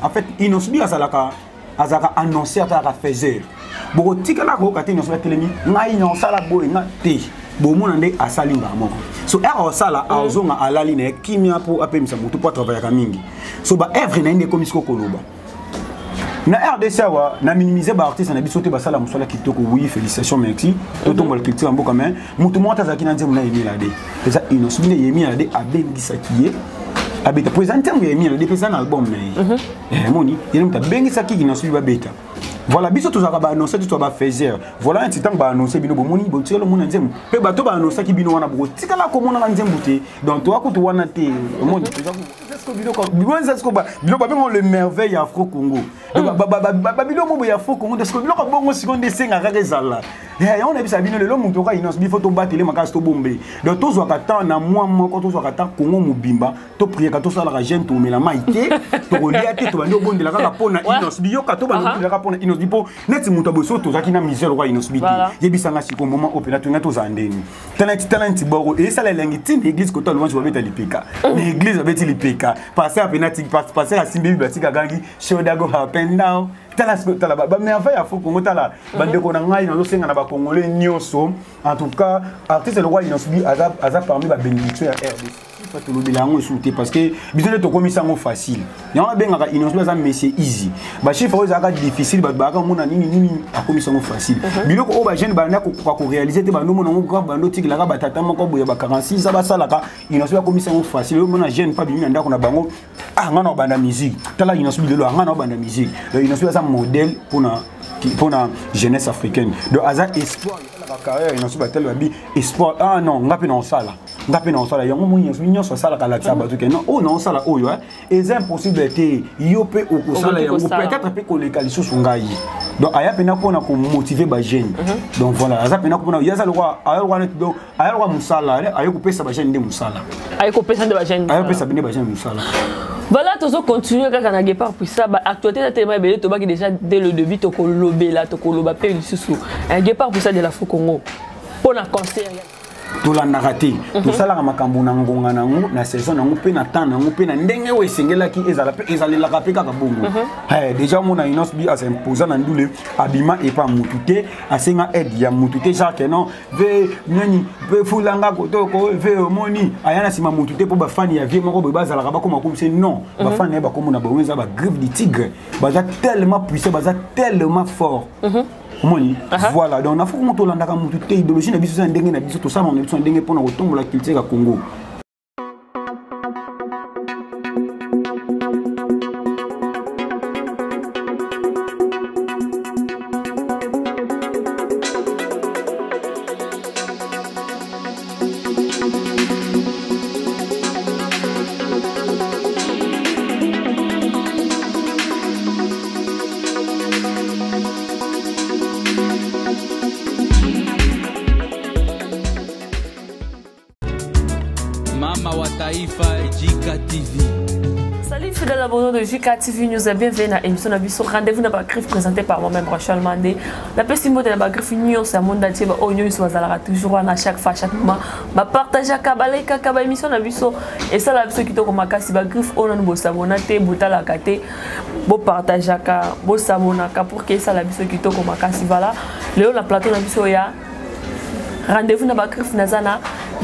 en fait Inosbi azalaka annoncé à faiseur boko tikala ko kati Inosbi telemi ngai non sala boy nga te bo mona nde asali moko so ero sala azonga alali na kimia pour apemisa mutu pour travailler ka mingi so ba œuvre na inde comme koloba na RDC wa na minimiser ba artiste na biso te basala musala kitoko oui félicitations merci toto mbala culture mboka mais mutu mota zaki na nzemu na yemi la de ça Inosbi ne yemi la de abengisa kiye abeta présenter mu yemi la de pesa na album na moni yemi ta bengisa ki Inosbi ba beta voilà biso to zaka ba annoncer to ba faiseur voilà un titan ba annoncer bino bo moni bo tselo mona nzemu pe bato ba annoncer ki bino wana bo tikala ko mona nzemu te donc to akutu wana te moni le merveille Afro-Congo. Babilo mo ya Afro-Congo parce que biloko bongo seconde senga kaka ezala. On a vu ça bino le lomo toka Inosbi faut to battre les makas to bombe. Donc to zo kata na moi moko to zo kata Congo mobimba to prier ka to sala ka jeune to mela maite to kolia te to bando bonde la kaka pona Inosbi yo ka to bando la kaka pona Inosbi po net muto boso to zaki na misère kwa Inosbi te. Yebisanga siko moment opéra to ngato zandeni. Talent boro et ça la langue tin église ko to loin je vais mettre l'ipeka. L'église va mettre l'ipeka. Passer à penalty passer à Simbi Batika gangi show da go happen now. Tala ba merveille à Congo tala bande ko na ngai na losenga na ba congolais nyonso en tout cas artiste le roi Inosbi azap parmi ba bénédiction ya RDC to lo bilango souté parce que bizone to komisa ngo facile yanga benga Inosbi za monsieur easy ba chiffre oza ka difficile ba ka mona nini akomisa ngo facile biloko o ba jeune ba na ko réaliser te ba no mona ngo grave bando tikila ka batata moko boya ba 46 ba sala ka Inosbi akomisa ngo facile o mona jeune pas bimi ndako na bango ngana banda musique tala Inosbi lelo ngana banda musique Inosbi za modèle pour la jeunesse africaine de hasard espoir la carrière Inosbi batel babi espoir non ngapi na sala yango mo nyonso sala kala tsaba to non oh non sala oyo et c'est impossible te yo pe o sala yango peut-être pe ko le kaliso sungai donc aya pena ko na ko motiver ba jeune donc voilà asa pena ko na yaza le roi ayalwa musala ayo ko pesa ba jeune de musala ayo ko pesa de ba jeune ayo pesa bine ba jeune musala. Voilà, tu vas continuer quand on a guépard pour ça. Actualité, tu as tellement tu vas déjà dès le début, tu as colobé là, tu as colobé le sous. Un guépard pour ça de la Congo. Pour la concert. Tout la narraté tout ça la makambo na ngonga nango na saison nango pe na temps nango pe na ndenge we sengela ki ezali la rapé kaka bongo déjà mon Inosbi a s'imposer na ndule abima et pas mutute asenga aide ya mutute Jacques non ve nani ve fulanga kotoko ve moni ayana sima mutute po ba fan ya vie moko ba zala ba koma comme c'est non ba fan ba comme na ba wenza ba griffe du tigre ba tellement puissant ba tellement fort. Moni voilà donc on a faut qu'on to landa ka mutu te idéologie na biso sa ndenge na biso to ça on est ndenge pour na kotombola culture ya Congo. Salut fidèles abonnés de JK TV, nous sommes bienvenus à l'émission de rendez-vous dans la griffe présentée par moi-même Rachel Mandé. La petite mot de la griffe news, c'est un monde entier, toujours à chaque fois, chaque moment. Ma partage à Kabaleka, Kaba émission de biso et ça la biso qui tourne ma casse, la griffe on a beau sabonate, bouta la kate, beau partage à ka, beau sabonaka pour que ça la biso qui tourne ma casse, voilà. Léo la plateau de biso ya rendez-vous dans la griffe nazana.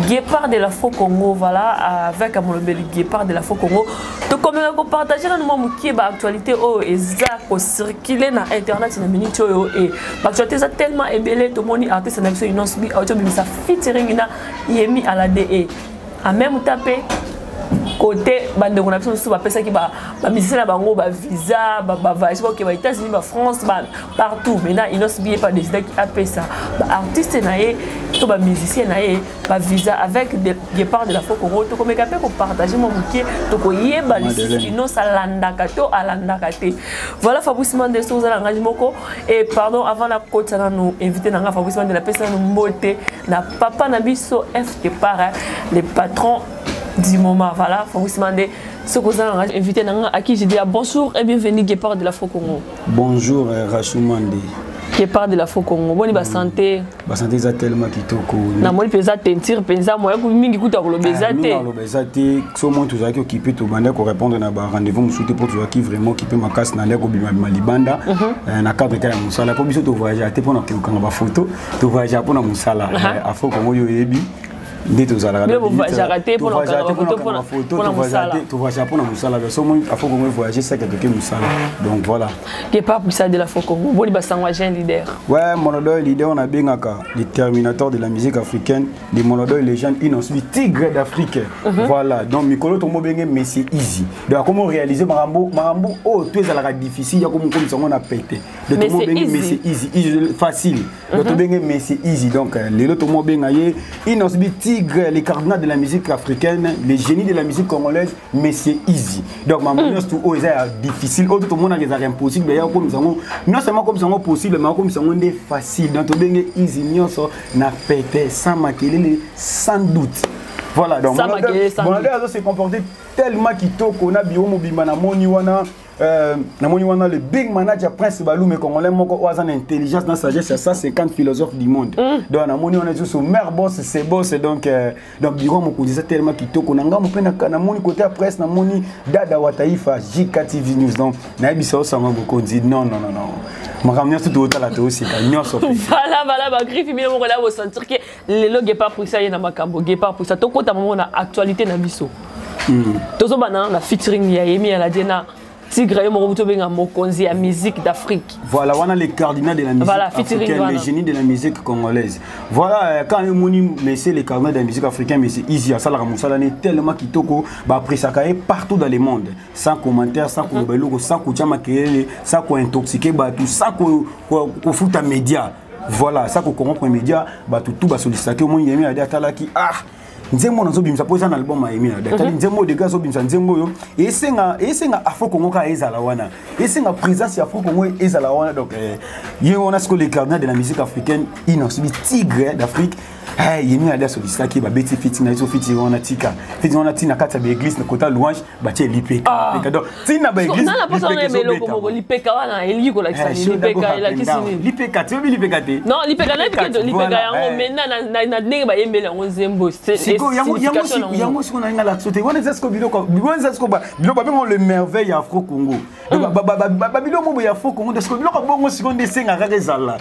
Guépard de l'Afro-Congo, voilà, avec mon bel Guépard de l'Afro-Congo. Donc, comme on partage dans le monde qui est l'actualité, et ça, circuler dans Internet, c'est une minute, et l'actualité, c'est tellement ébélé, tout le monde est artiste, c'est une Inosbi, ça featuring, il est mis à la DE. À même taper. Côté bande on a besoin de ça qui va musicien bango ba visa ba voyage qui va États-Unis ba France partout maintenant Inosbi pas décidé qui appelle ça artiste naé to ba musicien naé ba visa avec des guépards de la Congo to comme capé pour partager mon bouquet to ko yeba Inos alanda kato alanda kate voilà Fabrice Mandé sur la engagement et pardon avant la côte ça nous inviter dans Fabrice Mandé la personne nous beauté na papa na biso F guépard les patrons du moment, voilà, Fabrice Mandé, ce que vous avez invité à qui je dis bonjour et bienvenue Guépard de l'Afro-Congo. Bonjour Rachel Mandé. qui part de l'Afro Congo boni ba santé ça tellement kitoko na moni pesa tentir penza moya ku mingi kuta ko lobezate lo bezate so mo tozaki occupé to banda ko répondre na ba rendez-vous musuté pour tozaki vraiment occupé makasi na leko bima malibanda na cadre ka musala po biso to voyager te pona ko kanga ba photo to voyager pona musala Afro Congo yo yebi ndito zala mais voyager raté pona photo pona musala to voyager pona musala so mo Afro Congo voyager ça que musala donc voilà qui pas pour ça de l'Afro Congo boni ba sangwa jeune leader ouais monodo leader on a bien les terminateurs de la musique africaine les monodo légende inoubliable tigre d'Afrique voilà donc mikolo to mo benge Messi Easy donc comment réaliser marambo oh tu es à la difficile ya comme ça on a pété donc mo benge Messi Easy facile donc to benge Messi Easy donc les autres mo benga ye inoubliable tigre les cardinaux de la musique africaine les génies de la musique congolaise Messi Easy donc maman tout oh c'est difficile oh tout le monde a des impossible comme ça non seulement comme ça possible mais comme ça on est facile donc to benge Easy nyonso na pété sans makelele sans doute voilà donc on s'est comporté tellement kitoko na bio mobimba na moni wana le big manager Prince Balume congolais moko oza na intelligence na sagesse 150 philosophes du monde donc na moni on est juste au maire boss c'est boss donc biro moko disait tellement kitoko na ngamo pe na moni côté presse na moni dada wa taifa JK TV News donc na biso ça m'a beaucoup dit non makamnya tout la to aussi ka nyonso voilà ba griffe mi moko la bo sentir que le loge pas pour ça y na makambo ge pas pour ça to kota moment na actualité na biso tozo bana na featuring ya Yemi la Dena Tigre Morobuto benga mokonzi ya musique d'Afrique. Voilà, on a les cardinaux de la musique africaine, les génies de la musique congolaise. Voilà, quand on met les cardinaux de la musique africaine, mais c'est easy, ça la musala n'est tellement kitoko, bah après ça caille partout dans le monde, sans commentaire, sans qu'on sans qu'on tchamakelele, sans qu'on intoxiqué, bah tout, sans qu'on fout un média. Voilà, ça qu'on corrompt un média, bah tout bah solliciter au moins Yemi a dit à Talaki nzembo nazo bimisa poza na album ya Yemi na kali nzembo de gazo bimisa nzembo yo esenga Afro Congo ka ezala wana esenga présence ya Afro Congo ezala wana donc on a ce que les cardinaux de la musique africaine inoubliable tigre d'Afrique Yemi a dit solliciter ki ba beti fit na zo fit on a tika fit on a tina kata ba église na kota louange ba tie lipeka donc tina ba église na posa na melo ko lipeka wana eliko la kisani lipeka la kisini lipeka tu bi lipeka te non lipeka na lipeka yango maintenant na ndenge ba yembela ngo nzembo yango siko na ngala sote wana zesko biloko biloko bengo le merveille Afro Congo biloko mo ya Afro Congo desko biloko bongo siko ndesenga kaka ezala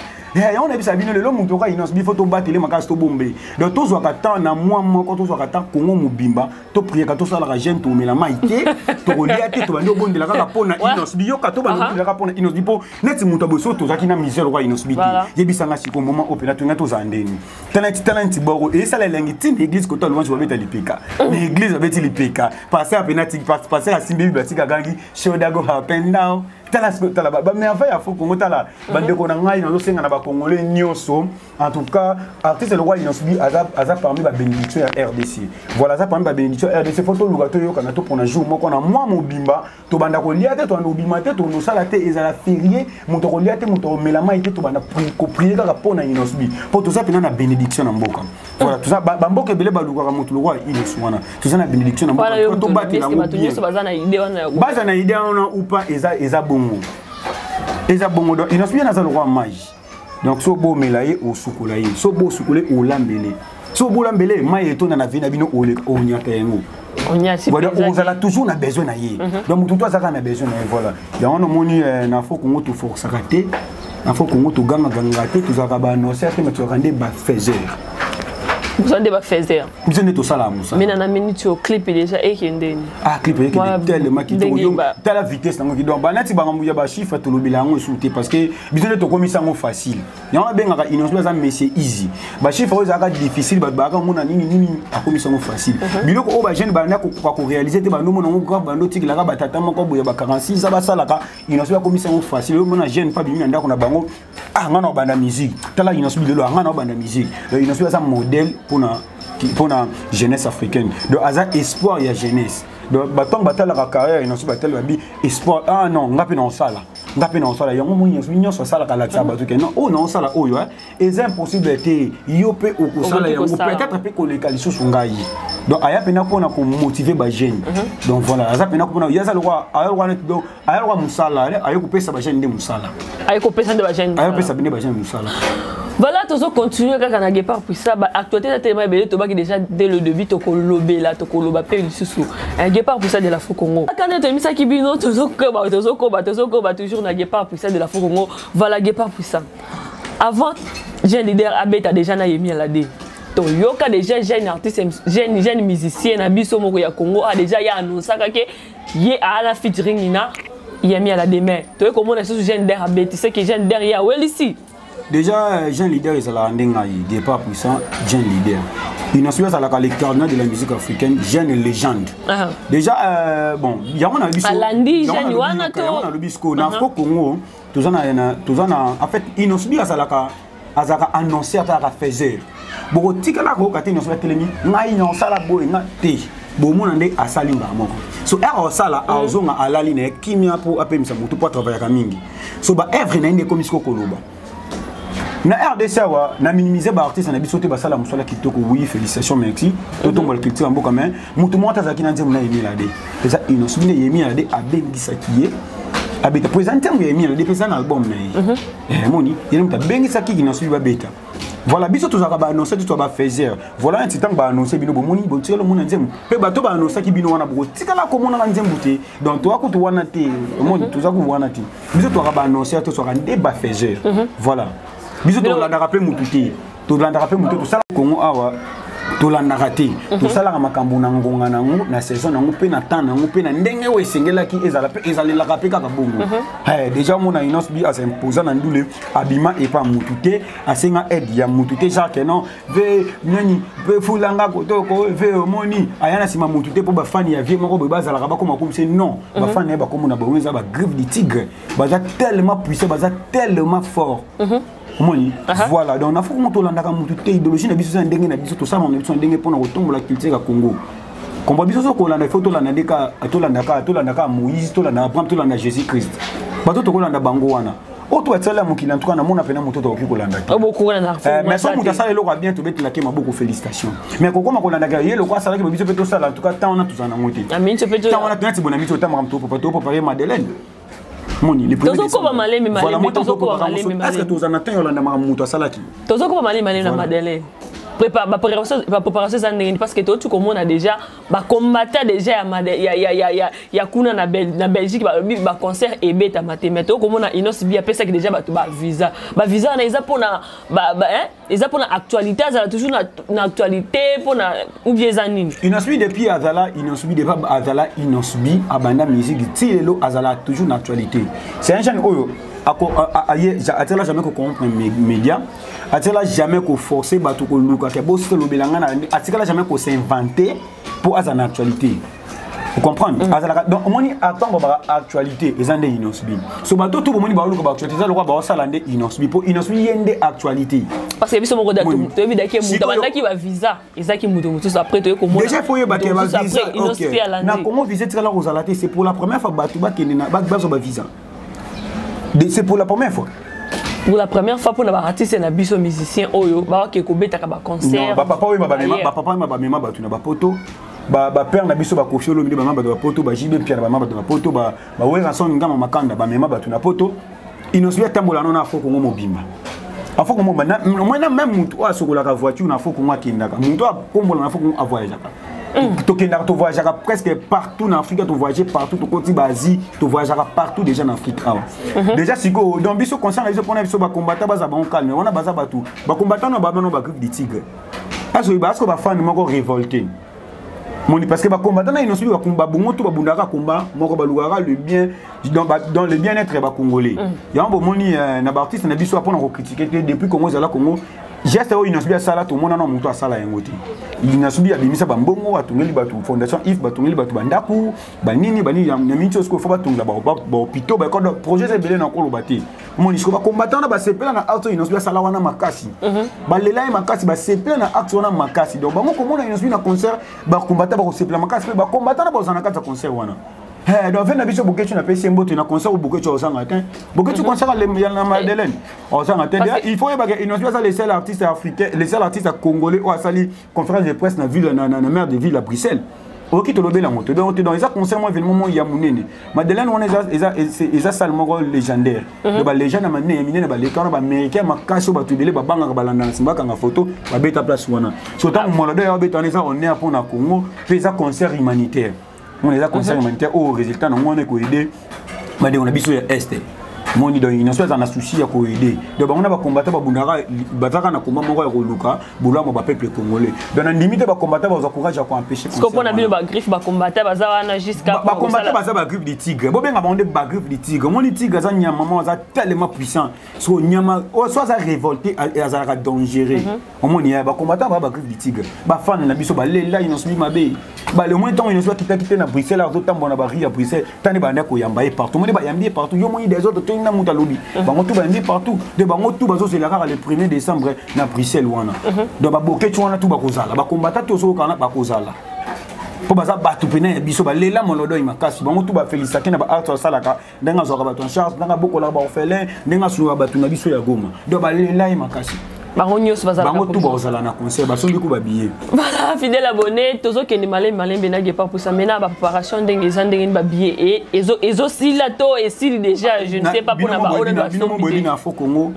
on a bisa bino lelo mutu ka inos bi photo batele makasi to bombe donc to zwa kata na moi moko to zwa kata Congo mobimba to prier ka to sala ka jeune to mela maite to kolia te to bandi obondela kaka pona inos bi yo ka to bandi obondela kaka pona inos bi po neti mutu boso to zaki na misère kwa inos bi te yebisanga siko moment opela to ngato zandeni talent boro et ça la langue tin église ko to louange babeta lipeka l'église babeti lipeka passer à penati passer à simbi bibliothèque gangi show dago happen now tala ba merveille Afro Congo tala bande ko na ngai na losenga na ba congolais nyonso en tout cas artiste le roi inoubliable aza parmi ba bénédiction ya RDC voilà ça parmi ba bénédiction RDC photo lugato yo kana to pona jour moko na moi mobimba to banda ko liate to ando bimate to no sala te ezala férié moto ko liate moto melama ite to banda ko prier ka pona inoubliable pour tout ça pena na bénédiction na mboka voilà tout ça ba mboka bele ba luka moto le roi inoubliable tout ça na bénédiction na mboka to bati na mboka baza na idée wana ou pas eza Eza bongo donc inoubliable na za le roi magie donc so bo melaye au sukulaye so bo sukule o lambele so bo lambele mai etona na vina bino o nyaka yango voilà on a toujours na besoin na ye donc tout toi ça na besoin na voilà donc on moni na Afro Congo to force raté na Afro Congo to ganga te to zaka ba no certes mais tu rendre ba faiseur vous en débat faiseur vous en êtes au salam ça mais na minute au clip déjà et kendeni clip et tellement qui to la vitesse nango qui donc banati bango ya ba chiffre to lobela ngo souté parce que besoin de commission ngo facile ya benga ka inoubliable ça monsieur easy ba chiffre o zaka difficile ba ka mona nini a commission ngo facile biloko o ba jeune ba na ko réaliser te ba no mona ngo grave ba ndoti la ka batata moko boya ba 46 ça ba sala ka inoubliable commission ngo facile o mona jeune pas bimi ndako na bango ngana banda musique tala inoubliable lo ngana banda musique inoubliable ça modèle pour la jeunesse africaine donc asa espoir il y a jeunesse donc batang batala la carrière inoubliable batala babi espoir non ngapi na osala ngape na osala yango moyi nyonso sala kala tsaba to non oh non sala oyo et c'est impossible te yo pe okosala yango peut-être pe koleka lisusu ngai donc aya pena ko na ko motiver ba jeune donc voilà aza pena ko na yaza lokwa aya lokwa donc aya lokwa musala aya ko pesa ba jeune nde musala aya ko pesa nde ba jeune aya pesa nde ba jeune musala. Voilà, tu vas continuer quand on Guépard pour ça. Actualité de tellement belle, tu vas déjà dès le début, tu vas lobé là, tu vas lobé père sous. Un Guépard pour ça de la Congo. Quand tu as mis ça qui bino, tu vas combattre toujours dans Guépard pour ça de la Congo. Voilà Guépard pour ça. Avant, j'ai leader Abé, tu as déjà mis à la dé. Donc, il y a déjà jeune artiste, jeune musicien, Abisso Moko ya Congo a déjà annoncé que il y a la featuring Nina, il y a mis à la dé. Mais tu vois comment on a ce jeune leader Abé, tu sais que jeune leader il y a well ici. Déjà, jeune leader, ils sont là, Guépard puissant, jeune leader. Il n'a pas à les cardinaux de la musique africaine, jeune légende. Déjà, bon, il y a un albisco. Alandi, jeune Wana to. Un albisco. Dans le Congo, tous en fait, il n'a pas à annoncer à la faiseur. Bon, tika la ko kati no so telemi, ngai no sala boy na te. Bon mon ande asali moko. So er sala azonga alali na kimia pour apemisa mutu pour travailler ka mingi. So ba œuvre na inde comme isko koloba. Na RDC wa na minimiser ba artiste na bisote ba sala musala kitoko oui félicitations merci toto mbol culture en boka mais mutu mota za kina nzemu na yemi la de pesa inosubine yemi la de abengisa kiye abeta présenter mu yemi la de pesa na album na moni yemi ta bengisa ki inosubi ba beta voilà biso to za ba annoncer to ba faiseur voilà un titan ba annoncer bino bo moni bo tiro mona nzemu pe ba to ba annoncer ki bino wana bo tikala ko mona nzemu te donc to ko to wana te moni to za ko wana te biso to ba annoncer to so ka ndeba faiseur voilà. Biso to landa rappel mututi to landa rappel mututi to sala Congo awa to landa raté to sala makambo na ngonga nango na saison nango pe na temps nango pe na ndenge we sengela ki ezala pe ezali la rappel kaka bongo déjà mona inos bi as imposant na ndule abima et pas mututi asenga aide ya mututi Jacques non ve nani ve fulanga kotoko ve moni ayana sima mututi po ba fan ya vie moko be bazala ba comme c'est non ba fan ba comme na ba weza ba griffe du tigre baza tellement puissant baza tellement fort. Voilà, donc on a fait comme tout l'andaka mututé idéologie na biso za ndenge na biso to ça on biso ndenge pour na kotombola la culture ya Congo. Comme biso so ko landa photo la ndeka to landaka Moïse to landa Abraham to landa Jésus Christ. Bato to ko landa bango wana. O to etala mukila en tout cas na mona pena muto to ko landa. Mais so muta sala lo bien to betela ke maboko félicitations. Mais ko koma ko landa ga yelo kwa sala ke biso peto sala en tout cas tant on a tous en ngote. Amin se peto. Tant on a tenti bonami to tamam to préparer Madeleine. Moni les premiers est-ce que tu en attends Yolanda Mamuto salaki tozoko malé na Madeleine préparation ça parce que tout comme on a déjà ba combattre déjà ya kuna na Belgique ba concert et beta mathématique comme on a inos bien pesa que déjà ba visa na isa pour na isa pour na actualité ça toujours na actualité pour na ou bien zanini inosbi depuis azala inosbi depuis azala inosbi abanda musique tilelo azala toujours na actualité c'est un jeune oyo atela jamais ko comprendre média atela jamais ko forcer bato ko luka ke bosse lo belanga na atela jamais ko s'inventer pour azana actualité vous comprenez donc moni attendre ba actualité ezande inosbi so bato to moni ba luka ba actualité za lo ba sala nde inosbi pour inosbi yende actualité parce que biso moko datu to ebi daki muta bandaki ba visa ezaki muto après to ko mona déjà faut ba ke ba visa OK na comment visa tikala ko zalate c'est pour la première fois bato ba kende na ba visa. C'est pour la première fois. Pour la première fois pour les artistes et les musiciens oyo ba ke ko beta ka ba concert. Ba papa oyo ba mema ba tu na ba poto. Ba père na biso ba kofiolo mi ba mema ba poto ba jibe pierre ba mema ba poto ba wera son ngama makanda ba mema ba tu na poto. Inosbia tambola non afo ko mobimba. Afo ko mobimba na même mutu asokola ka voiture na afo ko ngakindaka. Mutu akombola na afo ko avoyager. Tu voyageras presque partout en Afrique, tu voyages partout, tu contines en Asie, tu voyageras partout déjà en Afrique. Déjà, si tu as un concert, tu as un combattant, tu as un calme, on a un combattant, on a un griffe de tigre. Est-ce que tu as un fan qui révolté? Parce que les combattants, ils ont suivi le combat, le bien, dans le bien-être congolais. Il y a un bon artiste qui a dit pour critiquer depuis que Congo est là, Congo. Geste oyo inasubi sala to mona na mutu asala yangote inasubi abimisa bambongo atungeli batu fondation if batungeli batu bandaku banini ya mincho sko fo batungela ba pito ba ko projet ebele na ko lobati moni sko ba combattant ba sepela na auto inasubi sala wana makasi ba lela makasi ba sepela na acte wana makasi donc bango ko mona inasubi na concert ba combattant ba ko sepela makasi ba combattant ba zana kata concert wana donc vena biso boketu na pesi mboto na concert boketu osanga tin boketu concert na Madeleine osanga tin il faut que Innocent soit les seuls artistes africains les seuls artistes congolais ou asali conférence de presse na ville na maire de ville à Bruxelles ok to lobela moto donc dans les concert moi événement il y a munene Madeleine on est salement légendaire de ba légende na mané minene ba les kana ba américain makaso ba tubele ba banga ba landa simba kanga photo ba beta place wana so tant molodo ya beta on est pour na Congo fait ça concert humanitaire on est là concert humanitaire au résultat on est ko aider ba de on a biso ya est moni donc Innocent en a souci ya ko aider donc on a ba combattre ba bundara bazaka na combat moko ya ko luka bulamo ba peuple congolais donc na limite ba combattre ba courage ya ko empêcher parce que pour na bino ba griffe ba combattre bazawana jusqu'à ba combattre baza ba griffe de tigre bo benga ba onde ba griffe de tigre moni tigre za nyama maman za tellement puissant so nyama soit za révolté azara dangereux moni ya ba combattre ba griffe de tigre ba fan na biso ba lela Innocent mabe ba le moins temps Innocent quitter na Bruxelles auto temps bona ba ri à Bruxelles tani ba ndako yamba partout moni ba yambi partout yo moni des autres na muta lobby bango tout ba yambi partout de bango tout bazo c'est la le 1er décembre na Bruxelles wana donc ba boketu wana tout ba kozala ba combattre to so kana ba kozala po baza batu pena ya biso ba lela molodo imakasi bango tout ba féliciter na ba art salaka ndenga zo ka ba ton charge ndenga bokola ba orphelin ndenga suwa batu na biso ya Goma donc ba lela imakasi bango tout bazala na concert basongi ko ba billet voilà fidèle abonné tozo ke ni malé benage pas pour ça maintenant ba préparation ndenge zandenge ba billet et ezo sila to et sili déjà je ne sais pas pour na ba ona na fo Congo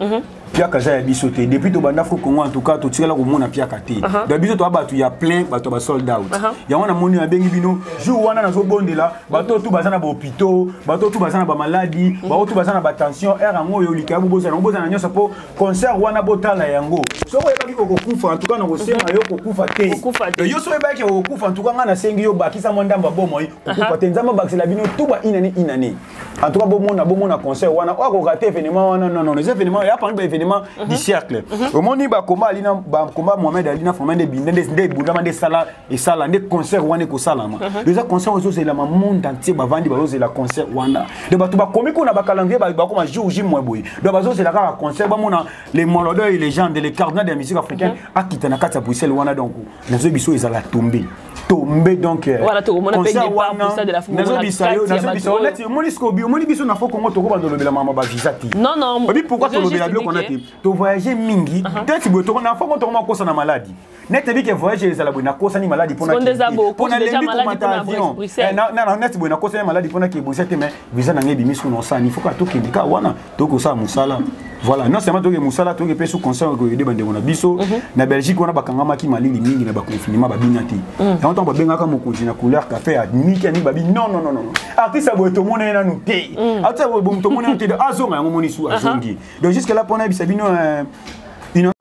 Pia Kaza ya biso te depuis to banda fo Congo en tout cas to tikala ko mona Pia Kate da biso to abatu ya plein bato ba sold out ya wana moni ya bengi bino jour wana na zo bondela bato tout bazana ba hôpitaux bato tout bazana ba maladie bato tout bazana ba tension era ngo yo likabu bozana nyoso po concert wana botala yango soko yebaki ko kufa en tout cas na ko sema yo ko kufa te yo so yebaki ko kufa en tout cas ngana sengi yo bakisa mondamba bomo ko kufa te nzamba bakisela bino tout ba inani en tout cas bomona concert wana o ko rater événement wana non les événements ya pas du siècle au moni ba combat alina ba combat Mohamed alina former des bindende bundama des sala et sala des concerts wana ko sala ma déjà concert ozo c'est la monde entier ba vandi ba ozo la concert wana de ba to ba komi ko na ba calendrier ba comme jour moi boy de ba ozo c'est la concert ba mona les molodo et les gens de les cardinaux de la musique africaine a quitté na kata Bruxelles wana donc na zo biso ezala tomber donc voilà tout le monde paye des parts pour ça de la France moni biso na fo Congo to ko ba ndolobela mama ba visa ti non pourquoi to lobela bilo qu'on a to voyager mingi peut-être que to na fo ko to ma ko na maladie net bi que voyager ezala bona ko ni maladie pour na déjà maladie avion na net bona ko na maladie pour na ki Bruxelles mais visa na ngebi miso no sa ni faut ka to kindika wana to ko sa musala voilà non seulement to ke musala to ke pe sous concert ko yede bande bona biso na Belgique on a bakangama ki malili mingi na ba confinement ba binati on to ba benga ka mokonzi na couleur café à miki ani babi non artiste abo to mona na nuté artiste abo to mona nuté azonga yango moni sou azongi donc jusque là pona bisabino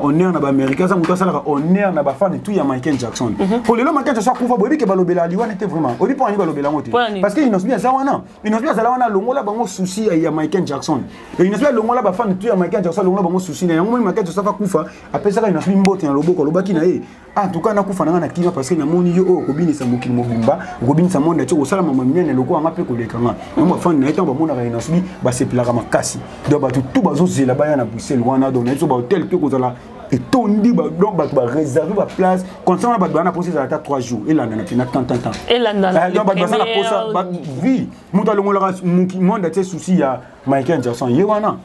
honneur na ba américain ça muto sala honneur na ba fan tout ya Michael Jackson pour le Michael Jackson kufa bobi ke balobela liwana était vraiment obi pour ani balobela ngote parce que Innocent bien ça wana longola bango souci ya Michael Jackson et Innocent longola ba fan tout ya Michael Jackson longola bango souci na yango Michael Jackson fa kufa après ça Innocent mbote na loboko lobaki na ye en tout cas na kufa na kima parce que na moni yo o kobini sa mokili mobimba kobini sa monde tiko sala mama minene loko anga pe kolekanga mo fan na etant ba mona ka Innocent ba se plaka makasi donc ba tout bazo zela ba ya na Bruxelles wana donc na so ba hotel pe kozala et tondi donc ba réserver ba place concernant ba bana poser à 3 jours et là na pina tant et là donc ba bana poser ba vie muta longola monde ate souci ya Michael Jackson yewana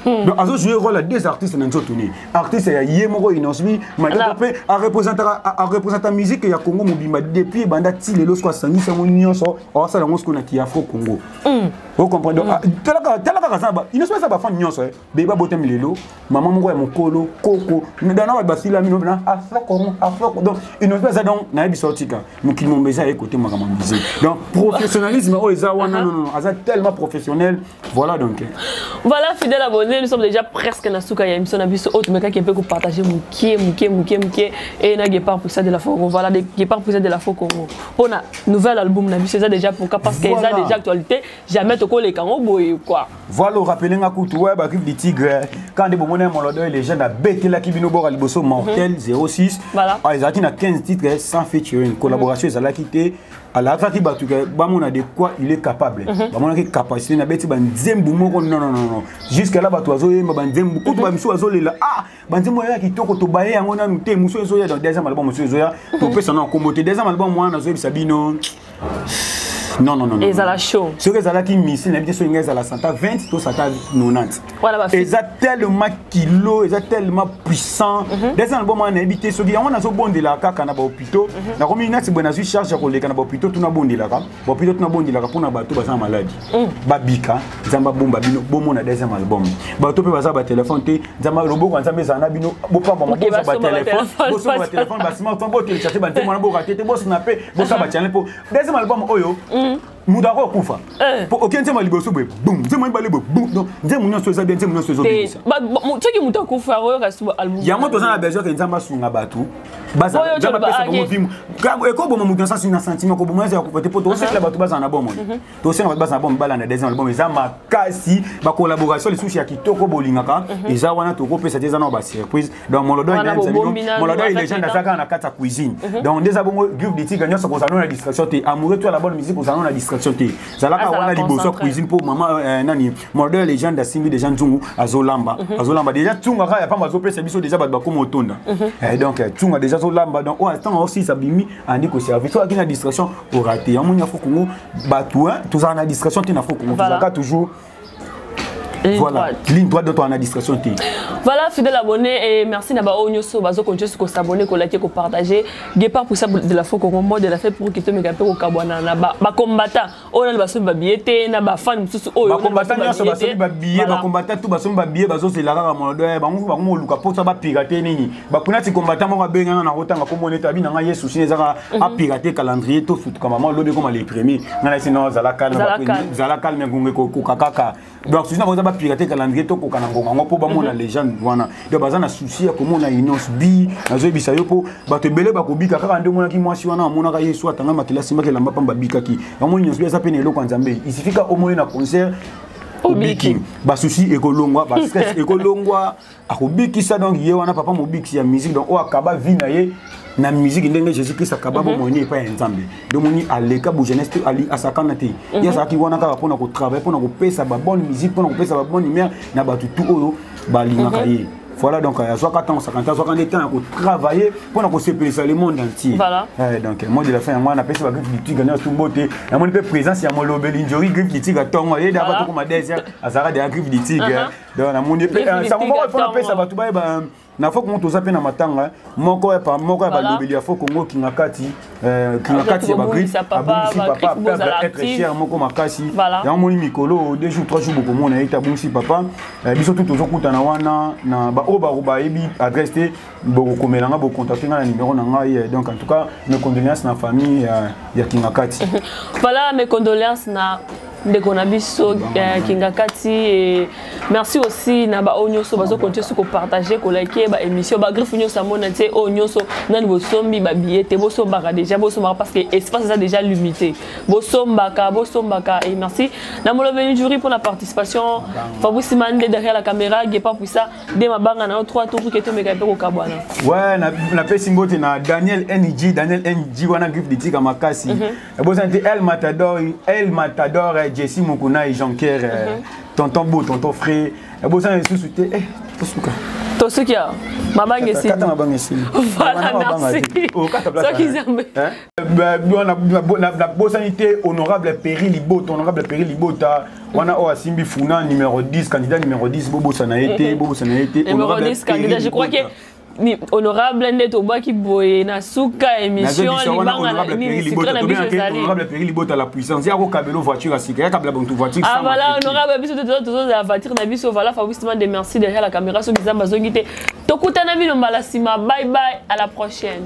donc azo jouer rôle à deux artistes dans notre tournée artiste ya Yemoko Innocent Michael a représenter musique ya Congo mobimba depuis banda ti lelo so sangisa mo nyonso o sala ngo skona ki Afro Congo vous comprenez donc talaka ça ba Innocent ça ba fan nyonso be ba botem lelo maman moko ya mokolo koko ndana ba basila mino na Afro donc Innocent ça donc na bisotika mokili mombeza e côté makama musique donc professionnalisme o eza wana non aza tellement professionnel voilà donc voilà fidèle abonné nous sommes déjà presque na suka ya émission na biso autre meka qui peut partager mukie et na guépard pour ça de la Congo voilà des guépard pour ça de la Congo pour na nouvel album na biso ça déjà pourquoi parce que ça déjà actualité jamais to ko le kango boy quoi voilà rappeler nga kutu ouais ba griffe du tigre quand de bomone molodo les jeunes a bêté la kibino bora liboso mortel 06 voilà ils ont 15 titres sans featuring collaboration ils a quitté à la traque batuka bamona de quoi il est capable bamona ki capacité na beti banzembu moko non jusqu'à là batu azo yemba banzembu kutu ba miso azo lela banzembu ya kitoko to baye yango na mute muso ezo ya dans deuxième album muso ezo ya to pesa na kombote deuxième album moi na zo bisabino Non, non, non. Et ça la chaud. Ce que ça qui missile, n'habite sur une à la 120, tout ça t'a 90. Voilà, et ça tellement kilo, et ça tellement puissant. Des albums on a habité ce qui on a so bon de la caca na ba hôpital. Na comme une bonne asu charge ko le kana ba hôpital tout na bon de la ka. Ba hôpital tout na bon de la ka pour na bato ba sans maladie. Ba bika, zamba bomba bino bomo na deuxième album. Ba to pe ba za ba téléphone te, zamba robo ko nzambe za na bino bo pa ba mo ba téléphone. Bo so ba téléphone ba sima ton bo télécharger ba te mo na bo raté te bo snapper, bo sa ba channel pour deuxième album oyo. Mudaro kufa. Aucun tema liboso boum, nzemo ibale boum. Donc nzemo nyonso za bien nzemo nyonso zo bisa. Ba tsoki muta kufa oyo ka suba album. Yango to za na besoin que nzamba sunga batu. Baza nzamba pesa bomo film. Eko bomo mutu nsa sina sentiment ko bomo za ko pote poto se la batu baza na bomo. To se na baza na bomo bala na deuxième album eza makasi ba collaboration les sushi ya kitoko bolingaka eza wana to ko pesa teza na ba surprise. Donc Molodo il est légende za na kata cuisine. Donc déjà bomo give the tigre nyonso ko za na distraction te amoureux toi la bonne musique ko za na distraction. Zalaka wana liboso cuisine pour maman nani Molodo légende da simbi déjà nzungu azolamba déjà tunga ka ya pamba zo pesa biso déjà ba ko motonda donc tunga déjà zolamba donc au instant aussi ça bimi andi ko service soit qui na distraction au raté en monia fokongo batu tout ça na distraction te na fokongo zalaka toujours. Voilà, ligne droite de toi en discrétion. Voilà, fidèle abonné et merci Naba Onyoso, Bazo Concho, ko s'abonner, ko liker, ko partager. Guépard pour ça de la fois qu'on mode de la fait pour quitter mes capés au Kabwana. Ba combattant, on a baso babiété, na ba fan, oh, ba combattant, baso babié, ba combattant, tout baso babié, baso c'est la rare mon doigt, ba mon luka pour ça ba pirater nini. Ba kuna ti combattant, mon ba na rota nga comme on est habillé, na yesu souci ezara a pirater calendrier tout foot comme maman l'autre comme les premiers. Na sinon zala calme ngongé ko kakaka. Donc si on a pirater calendrier to ko kanangonga po ba mona légende wana de bazana souci ko mona inos bi nazo bisa yo po ba te bele ba ko bika kaka ndo mona ki mwasi wana mona ka yesu atanga makila simba ke lamba pamba bika ki ba mona inos bi za pene eloko nzambe isifika au moins na concert au biking ba souci ekolongwa ba stress ekolongwa akobiki ça donc ye wana papa mo biki ya musique donc o akaba vi na ye na musique ndenge Jésus Christ akaba bo moni pa nzambe do moni aleka bu jeunesse ali asakana te ya saki wana ka pona ko travailler pona ko pesa ba bonne musique pona ko pesa ba bonne lumière na ba tout oyo ba lingaka ye. Voilà donc à 50 ans 50 ans 50 temps pour travailler pour nous se le monde entier. Voilà. Donc moi de la fin moi on appelle ça griffe du tigre gagner tout beauté. La mon présence il y a mon lobelinjori griffe du tigre tongo et d'abord comme désert à ça des griffe du tigre. Donc la mon ça on appelle ça ba tout ba na faut qu'on tous appelle na matanga moko pa lobeli faut qu'on ki ngakati ya ba griffe abungisi papa être cher moko makasi ya moni mikolo 2 jours 3 jours beaucoup mona ita bungisi papa biso tout tozokuta na wana na ba oba ebi adresse te bo komelanga bo contacter na numéro na ngai donc en tout cas mes condoléances na famille ya Kingakati. Voilà mes condoléances na ndeko na biso Kingakati et merci aussi na ba onyoso bazo continuer sur ko partager ko liker ba émission ba griffe nyoso mona te onyoso nani bo sombi ba billet bo sombaka déjà bo sombaka parce que espace ça déjà limité bo sombaka et merci na molobeni jury pour la participation Fabrice Mande derrière la caméra Guépard pour ça de mabanga na 3 tours que to meka pe ko kabwana ouais na pe simbote na Daniel NG wana griffe de tika makasi et bo santé El Matador Jesse Mukuna et Jean-Pierre, tonton Beau, tonton Fré. Et bon, ça, je suis Tosukia, ma banque est ici. Voilà, merci. Ça qui aiment. La bosanité honorable Péri Libota, on a Oasimbi Founa, numéro 10, candidat numéro 10, Bobo Sanaete. Numéro 10, candidat, je crois que. Honorable Netoba qui boye na suka émission honorable Péri Libota la puissance ya ko kabelo voiture asika ya kabela bontu voiture ah voilà honorable biso to la voiture na biso voilà Fabrice de merci derrière la caméra so bizamba zongite tokutana bino mbala sima bye bye à la prochaine.